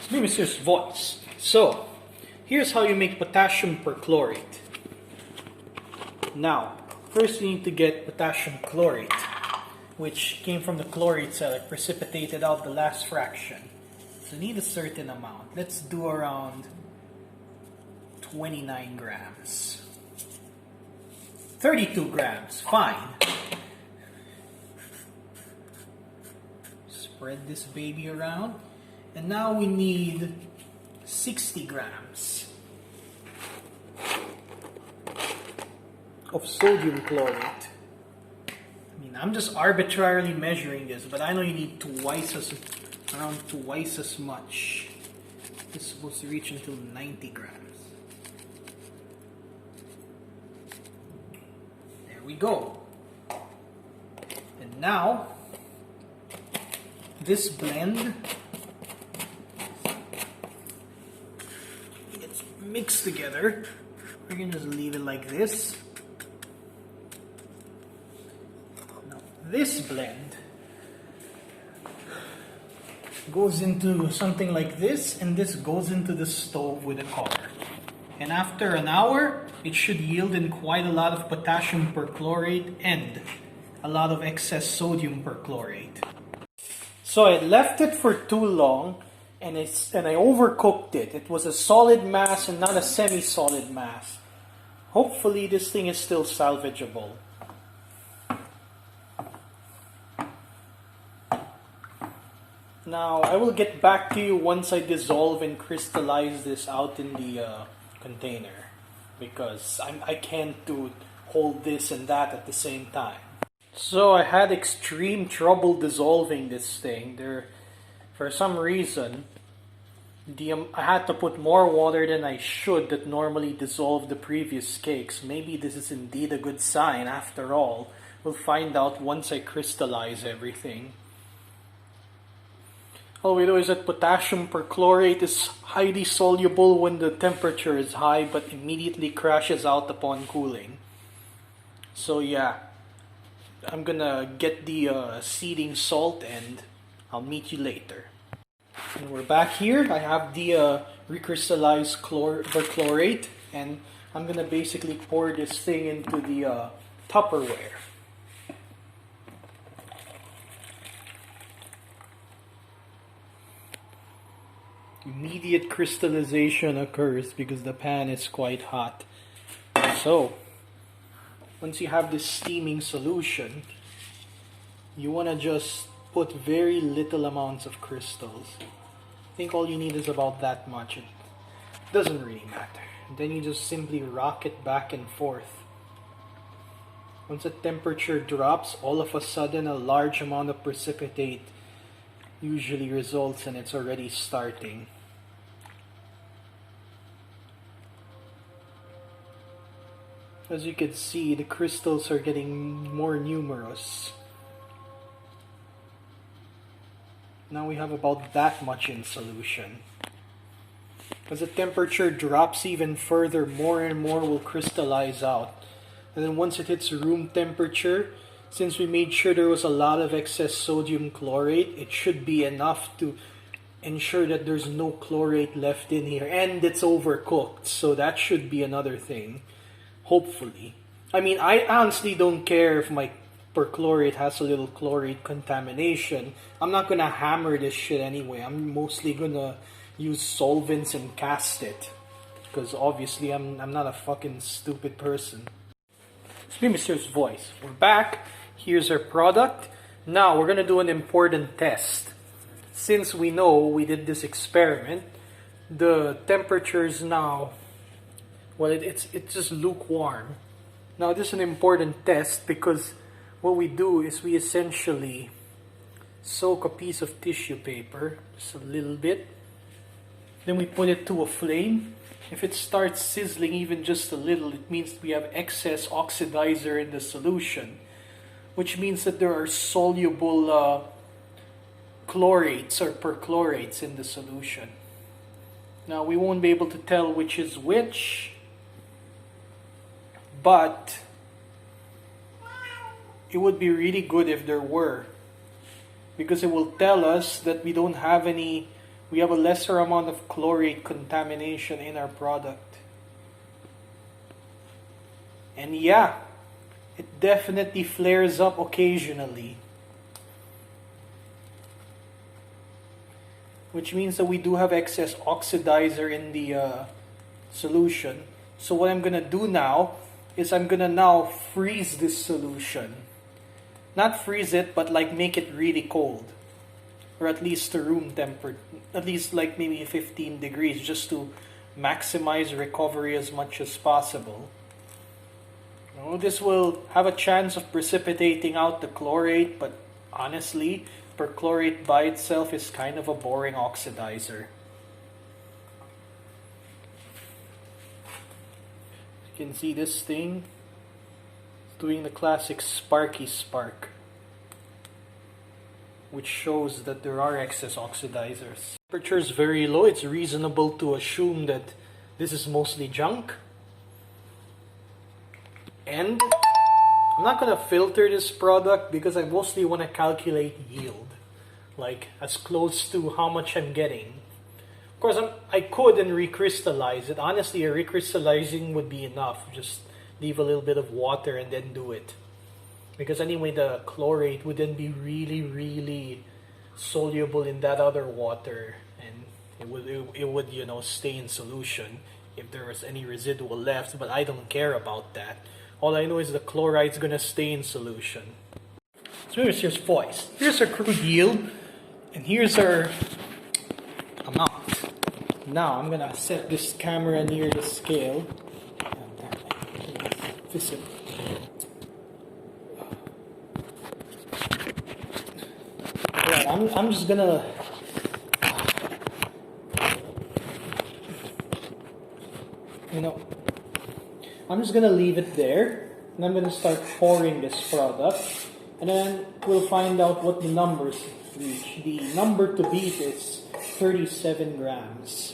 It's me, Mr. Voice. So, here's how you make potassium perchlorate. Now, first you need to get potassium chlorate, which came from the chlorate cell. It precipitated out the last fraction. So you need a certain amount. Let's do around 29 grams. 32 grams, fine. Spread this baby around. And now we need 60 grams of sodium chlorate. I mean, I'm just arbitrarily measuring this, but I know you need around twice as much. This is supposed to reach until 90 grams. There we go. And now, this blend gets mixed together. We can just leave it like this. Now, this blend goes into something like this, and this goes into the stove with a cover. And after an hour, it should yield in quite a lot of potassium perchlorate and a lot of excess sodium perchlorate. So I left it for too long, and I overcooked it. It was a solid mass and not a semi-solid mass. Hopefully this thing is still salvageable. Now I will get back to you once I dissolve and crystallize this out in the container, because I can't hold this and that at the same time. So I had extreme trouble dissolving this thing. For some reason, I had to put more water than I should that normally dissolve the previous cakes. Maybe this is indeed a good sign after all. We'll find out once I crystallize everything. All we know is that potassium perchlorate is highly soluble when the temperature is high, but immediately crashes out upon cooling. So yeah, I'm gonna get the seeding salt and I'll meet you later. And we're back here. I have the recrystallized perchlorate, and I'm gonna basically pour this thing into the Tupperware. Immediate crystallization occurs because the pan is quite hot. So, once you have this steaming solution, you want to just put very little amounts of crystals. I think all you need is about that much. It doesn't really matter. Then you just simply rock it back and forth. Once the temperature drops, all of a sudden a large amount of precipitate usually results, and it's already starting. As you can see, the crystals are getting more numerous. Now we have about that much in solution. As the temperature drops even further, more and more will crystallize out. And then once it hits room temperature, since we made sure there was a lot of excess sodium chlorate, it should be enough to ensure that there's no chlorate left in here. And it's overcooked, so that should be another thing. Hopefully. I mean, I honestly don't care if my perchlorate has a little chlorate contamination. I'm not gonna hammer this shit anyway. I'm mostly gonna use solvents and cast it, because obviously I'm not a fucking stupid person. It's me, Mr. Voice. We're back. Here's our product. Now we're gonna do an important test. Since we know we did this experiment, the temperature is now, well, it's just lukewarm. Now this is an important test because what we do is we essentially soak a piece of tissue paper, just a little bit. Then we put it to a flame. If it starts sizzling even just a little, it means we have excess oxidizer in the solution, which means that there are soluble chlorates or perchlorates in the solution. Now we won't be able to tell which is which, but it would be really good if there were, because it will tell us that we we have a lesser amount of chlorate contamination in our product. And yeah, it definitely flares up occasionally. Which means that we do have excess oxidizer in the solution. So what I'm going to do now is I'm going to now freeze this solution. Not freeze it, but like make it really cold. Or at least to room temperature. At least like maybe 15 degrees, just to maximize recovery as much as possible. Now, this will have a chance of precipitating out the chlorate, but honestly, perchlorate by itself is kind of a boring oxidizer. You can see this thing is doing the classic sparky spark, which shows that there are excess oxidizers. Temperature is very low. It's reasonable to assume that this is mostly junk. And I'm not going to filter this product because I mostly want to calculate yield. Like as close to how much I'm getting. Of course, I could and recrystallize it. Honestly, a recrystallizing would be enough. Just leave a little bit of water and then do it. Because anyway, the chlorate would then be really, really soluble in that other water. And it would, you know, stay in solution if there was any residual left. But I don't care about that. All I know is the chloride's going to stay in solution. So here's voice. Here's our crude yield. And here's our amount. Now I'm going to set this camera near the scale. Visible. Right, I'm just going to... I'm just going to leave it there. And I'm going to start pouring this product. And then we'll find out what the numbers reach. The number to beat is 37 grams.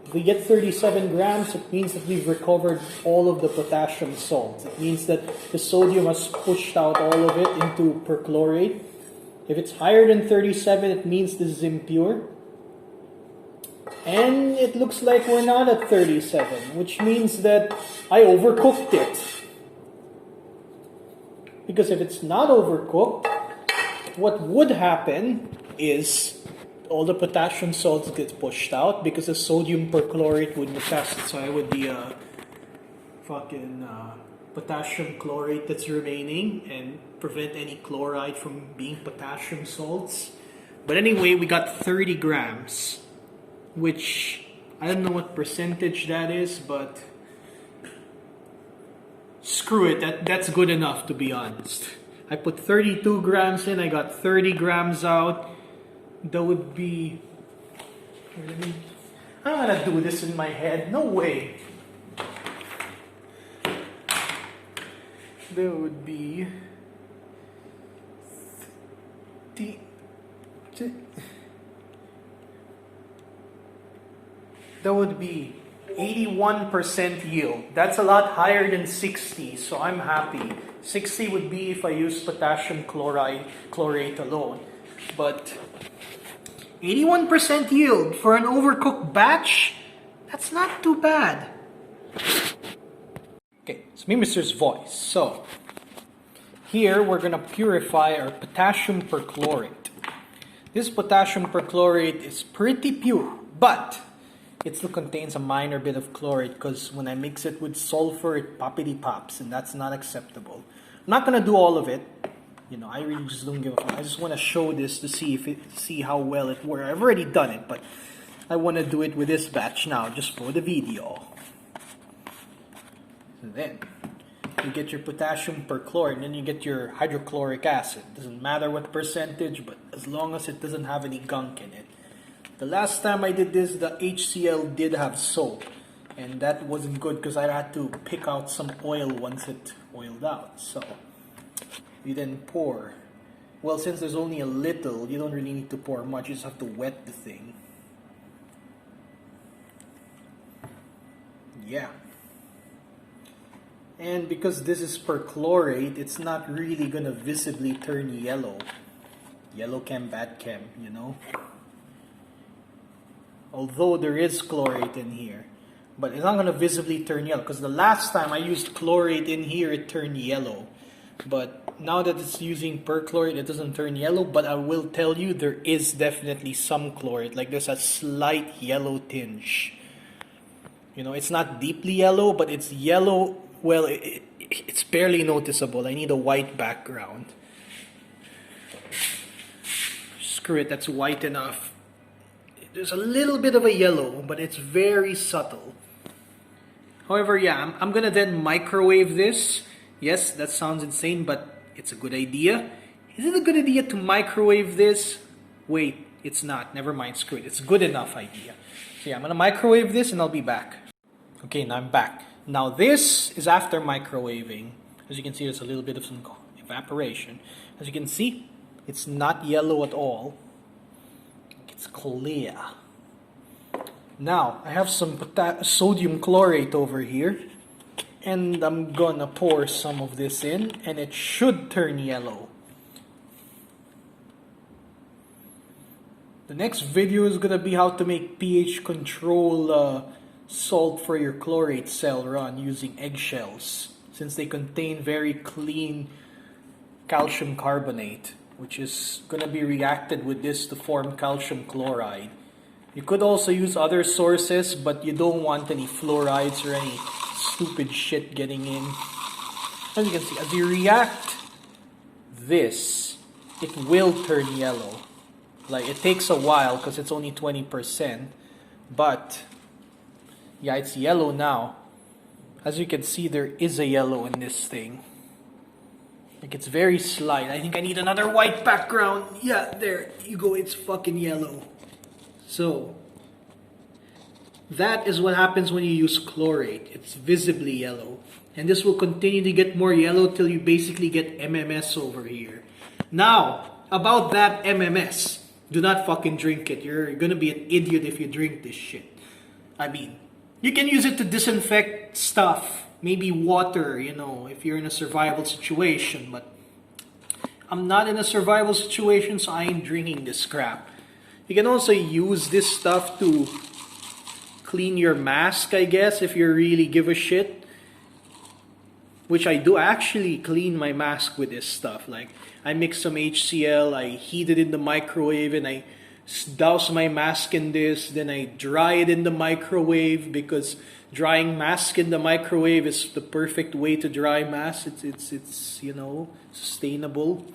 If we get 37 grams, it means that we've recovered all of the potassium salts. It means that the sodium has pushed out all of it into perchlorate. If it's higher than 37, it means this is impure. And it looks like we're not at 37, which means that I overcooked it. Because if it's not overcooked, what would happen is all the potassium salts get pushed out because the sodium perchlorate would metastasize with the potassium chlorate that's remaining and prevent any chloride from being potassium salts. But anyway, we got 30 grams, which I don't know what percentage that is, but screw it, that's good enough, to be honest. I put 32 grams in, I got 30 grams out. That would be... I'm gonna do this in my head, no way. There would be... That would be 81% yield. That's a lot higher than 60, so I'm happy. 60 would be if I use potassium chlorate alone. But 81% yield for an overcooked batch, that's not too bad. Okay, it's me, Mr's voice. So, here we're going to purify our potassium perchlorate. This potassium perchlorate is pretty pure, but it still contains a minor bit of chlorate because when I mix it with sulfur, it poppity pops, and that's not acceptable. I'm not going to do all of it. You know, I really just don't give a fuck. I just want to show this to see how well it works. I've already done it, but I want to do it with this batch now, just for the video. And then you get your potassium perchlorate, and then you get your hydrochloric acid. Doesn't matter what percentage, but as long as it doesn't have any gunk in it. The last time I did this, the HCl did have soap, and that wasn't good because I had to pick out some oil once it oiled out. So you then pour. Well, since there's only a little, you don't really need to pour much. You just have to wet the thing. Yeah. And because this is perchlorate, it's not really going to visibly turn yellow. Yellow chem, bad chem, you know. although there is chlorate in here. But it's not going to visibly turn yellow, because the last time I used chlorate in here, it turned yellow. But now that it's using perchlorate, it doesn't turn yellow. But I will tell you, there is definitely some chlorate. Like, there's a slight yellow tinge. You know, it's not deeply yellow, but it's yellow. Well, it's barely noticeable. I need a white background. Screw it, that's white enough. There's a little bit of a yellow, but it's very subtle. However, yeah, I'm gonna then microwave this. Yes, that sounds insane, but it's a good idea. Is it a good idea to microwave this? Wait, it's not. Never mind, screw it. It's a good enough idea. So yeah, I'm gonna microwave this and I'll be back. Okay, now I'm back. Now this is after microwaving. As you can see, there's a little bit of some evaporation. As you can see, it's not yellow at all. It's clear. Now, I have some sodium chlorate over here. And I'm gonna pour some of this in. And it should turn yellow. The next video is gonna be how to make pH control salt for your chlorate cell run using eggshells, since they contain very clean calcium carbonate, which is going to be reacted with this to form calcium chloride. You could also use other sources, but you don't want any fluorides or any stupid shit getting in. As you can see, as you react this, it will turn yellow. Like, it takes a while because it's only 20%, but yeah, it's yellow now. As you can see, there is a yellow in this thing. Like, it's very slight. I think I need another white background. Yeah, there you go. It's fucking yellow. So, that is what happens when you use chlorate. It's visibly yellow. And this will continue to get more yellow till you basically get MMS over here. Now, about that MMS. Do not fucking drink it. You're gonna be an idiot if you drink this shit. I mean, you can use it to disinfect stuff. Maybe water, you know, if you're in a survival situation. But I'm not in a survival situation, so I ain't drinking this crap. You can also use this stuff to clean your mask, I guess, if you really give a shit. Which I do actually clean my mask with this stuff. Like, I mix some HCl, I heat it in the microwave, and I douse my mask in this. Then I dry it in the microwave, because drying mask in the microwave is the perfect way to dry mask. It's you know, sustainable.